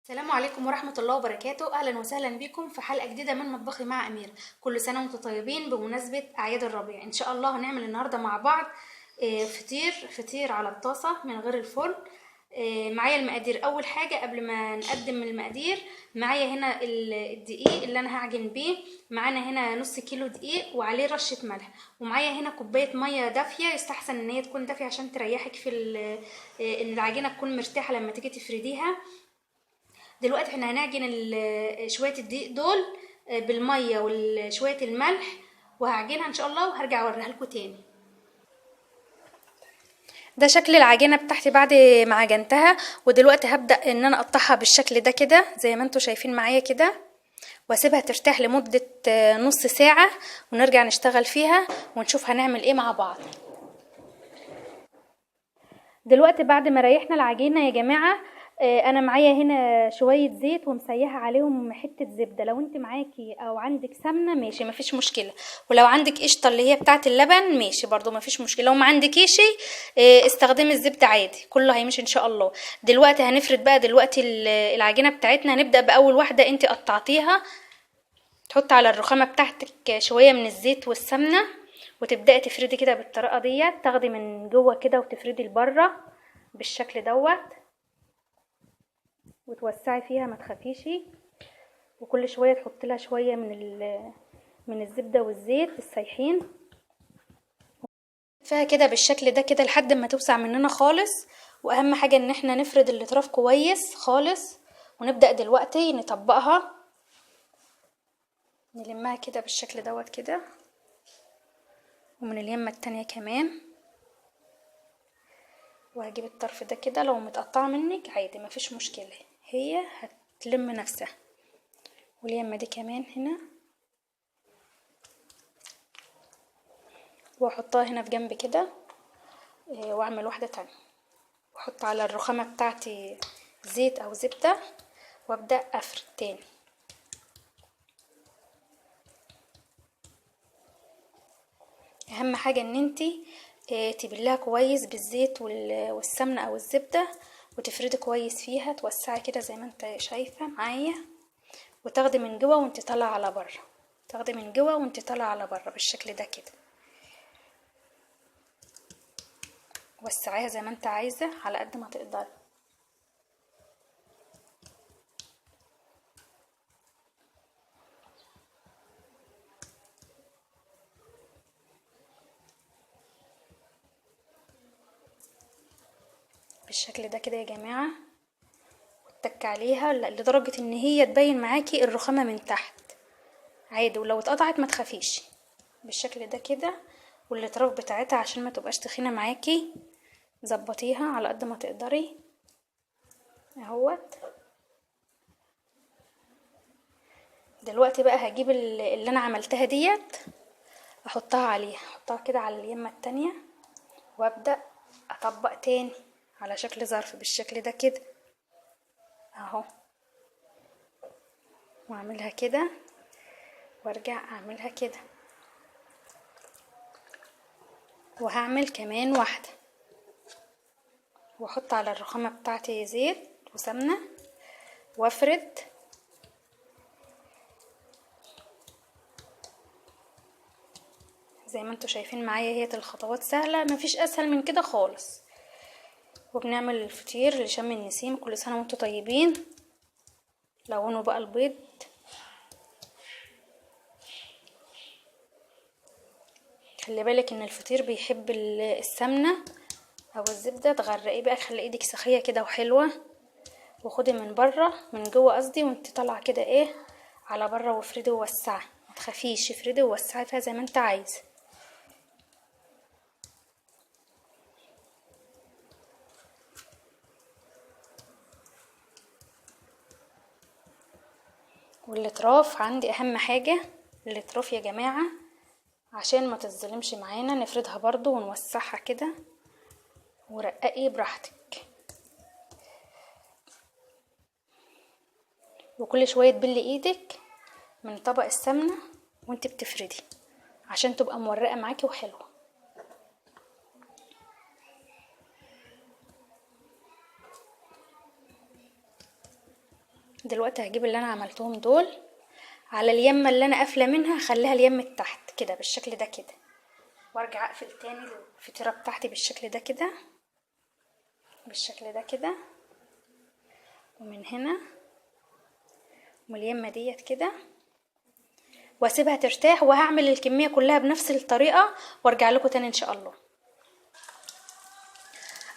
السلام عليكم ورحمة الله وبركاته. أهلا وسهلا بكم في حلقة جديدة من مطبخي مع أميرة. كل سنة وانتم طيبين بمناسبة أعياد الربيع. إن شاء الله هنعمل النهاردة مع بعض فطير على الطاسة من غير الفرن. معايا المقادير. أول حاجة قبل ما نقدم المقادير، معايا هنا الدقيق اللي أنا هعجن بيه. معانا هنا نص كيلو دقيق وعليه رشة ملح، ومعايا هنا كوباية مية دافية. يستحسن إن هي تكون دافية عشان تريحك في إن العجينة تكون مرتاحة لما تيجي تفرديها. دلوقتي احنا هنعجن شويه الدقيق دول بالميه وشويه الملح، وهعجنها ان شاء الله وهرجع اوريها لكم تاني. ده شكل العجينه بتاعتي بعد ما عجنتها، ودلوقتي هبدا ان انا اقطعها بالشكل ده كده زي ما انتم شايفين معايا كده، واسيبها ترتاح لمده نص ساعه، ونرجع نشتغل فيها ونشوف هنعمل ايه مع بعض. دلوقتي بعد ما ريحنا العجينه يا جماعه، انا معايا هنا شويه زيت ومسيحه عليهم حته زبده. لو انت معاكي او عندك سمنه ماشي مفيش مشكله، ولو عندك قشطه اللي هي بتاعه اللبن ماشي برضو مفيش مشكله. لو ما عندكيش استخدمي الزبده عادي، كله هيمشي ان شاء الله. دلوقتي هنفرد بقى العجينه بتاعتنا. هنبدا باول واحده انت قطعتيها، تحطي على الرخامه بتاعتك شويه من الزيت والسمنه، وتبداي تفردي كده بالطريقه ديت. تاخدي من جوه كده وتفردي لبره بالشكل دوت، وتوسعي فيها ما تخافيشي. وكل شويه تحطي لها شويه من الزبده والزيت السايحين فيها كده بالشكل ده كده لحد ما توسع مننا خالص. واهم حاجه ان احنا نفرد الاطراف كويس خالص. ونبدا دلوقتي نطبقها، نلمها كده بالشكل دوت كده، ومن اليمه التانية كمان. وهجيب الطرف ده كده، لو متقطعه منك عادي مفيش مشكله، هي هتلم نفسها. واليمه دي كمان هنا، واحطها هنا في جنب كده. واعمل واحده تانية، واحط على الرخامه بتاعتي زيت او زبده، وابدا افرد تاني. اهم حاجه ان انتي تبلها كويس بالزيت والسمنه او الزبده، وتفردي كويس فيها، توسعي كده زي ما انت شايفه معايا، وتاخدي من جوه وانت طالعه على بره. تاخدي من جوه وانت طالعه على بره بالشكل ده كده. وسعيها زي ما انت عايزه على قد ما تقدري. بالشكل ده كده يا جماعه، واتك عليها لدرجه ان هي تبين معاكي الرخامه من تحت عادي، ولو اتقطعت ما تخافيش. بالشكل ده كده، والاطراف بتاعتها عشان ما تبقاش تخينه معاكي ظبطيها على قد ما تقدري اهوت. دلوقتي بقى هجيب اللي انا عملتها ديت، احطها عليها، احطها كده على اليمه التانية، وابدا اطبق تاني على شكل ظرف بالشكل ده كده اهو. واعملها كده وارجع اعملها كده، وهعمل كمان واحده، واحط على الرخامه بتاعتي زيت وسمنه، وافرد زي ما انتوا شايفين معايا. هي الخطوات سهله، مفيش اسهل من كده خالص. وبنعمل الفطير لشم النسيم. كل سنه وانتوا طيبين. لونوا بقى البيض. خلي بالك ان الفطير بيحب السمنه او الزبده. تغرقيه بقى، خلي ايدك سخيه كده وحلوه، وخدي من بره من جوه قصدي، وانت طالعه كده على بره، وافردي ووسعي ما تخافيش، افردي ووسعي فيها زي ما انت عايزه. والاطراف عندي اهم حاجه الاطراف يا جماعه، عشان ما تتظلمش معانا. نفردها برضو ونوسعها كده، ورققي براحتك. وكل شويه تبلي ايدك من طبق السمنه وانت بتفردي عشان تبقى مورقه معاكي وحلوه. دلوقتي هجيب اللي انا عملتهم دول على اليمه اللي انا قافله منها، هخليها اليمه تحت كده بالشكل ده كده، وارجع اقفل تاني الفطيره بتاعتي بالشكل ده كده، بالشكل ده كده، ومن هنا ومن اليمه ديت كده، واسيبها ترتاح. وهعمل الكميه كلها بنفس الطريقه وارجع لكم تاني ان شاء الله.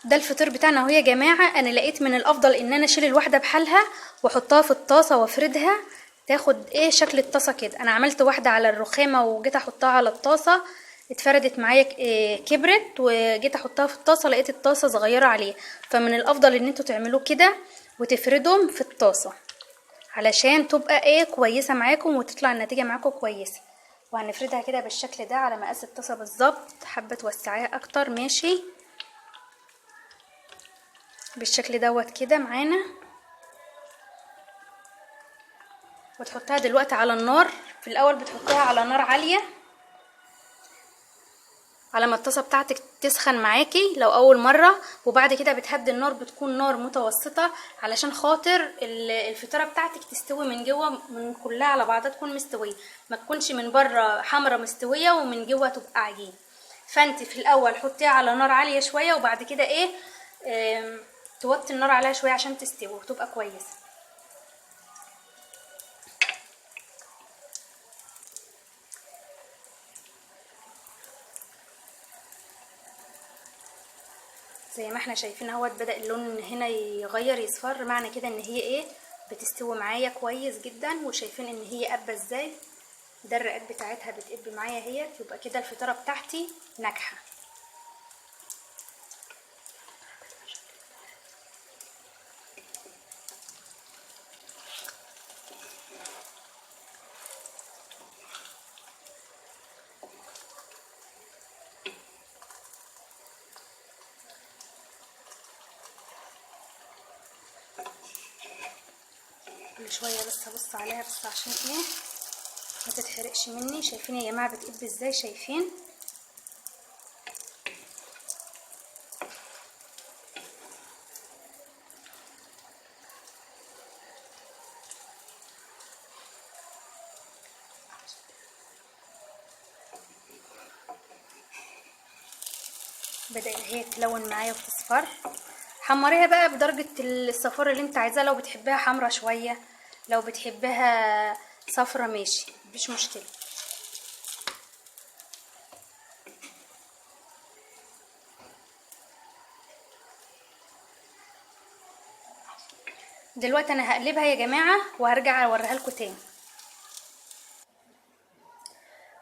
ده الفطير بتاعنا اهو يا جماعه. انا لقيت من الافضل ان انا اشيل الواحده بحالها واحطها في الطاسه وافردها تاخد ايه شكل الطاسه كده. انا عملت واحده على الرخامه وجيت احطها على الطاسه، اتفردت معايا كبرت، وجيت احطها في الطاسه لقيت الطاسه صغيره عليه. فمن الافضل ان انتوا تعملوه كده وتفردهم في الطاسه علشان تبقى ايه كويسه معاكم وتطلع النتيجه معاكم كويسه. وهنفردها كده بالشكل ده على مقاس الطاسه بالظبط. حابه توسعيها اكتر ماشي، بالشكل دوت كده معانا. وتحطها دلوقتي على النار. في الاول بتحطها على نار عاليه على ما الطاسه بتاعتك تسخن معاكي لو اول مره، وبعد كده بتهدي النار بتكون نار متوسطه علشان خاطر الفطيره بتاعتك تستوي من جوه من كلها على بعضها تكون مستويه، ما تكونش من بره حمرا مستويه ومن جوه تبقى عجين. فانت في الاول حطيها على نار عاليه شويه، وبعد كده ايه توطي النار عليها شويه عشان تستوي وتبقى كويسه. زي ما احنا شايفين اهوت بدأ اللون هنا يغير يصفر، معنى كده ان هي ايه بتستوي معايا كويس جدا. وشايفين ان هي قابه ازاي، ده الرقات بتاعتها بتقب معايا اهيت. يبقى كده الفطيره بتاعتي ناجحه. كل شويه بس ابص عليها بس عشان ايه ما تتحرقش مني. شايفين يا جماعه بتقب ازاي؟ شايفين؟ بدأ هي تلون معايا وتصفر. حمريها بقى بدرجة الصفار اللي انت عايزاه، لو بتحبها حمرا شوية، لو بتحبها صفرة ماشي مفيش مشكلة. دلوقتي انا هقلبها يا جماعة وهرجع اوريها لكم تاني.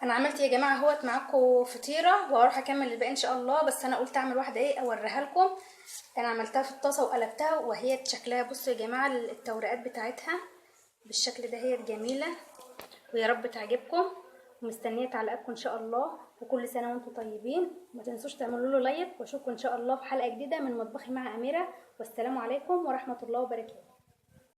انا عملت يا جماعه اهوت معاكم فطيره وهروح اكمل الباقي ان شاء الله. بس انا قلت اعمل واحده ايه اوريها لكم. انا عملتها في الطاسه وقلبتها وهي شكلها بصوا يا جماعه التورقات بتاعتها بالشكل ده هي جميله، ويا رب تعجبكم. ومستنيه تعليقاتكم ان شاء الله. وكل سنه وانتم طيبين. ما تنسوش تعملوا له لايك، واشوفكم ان شاء الله في حلقه جديده من مطبخي مع اميره. والسلام عليكم ورحمه الله وبركاته.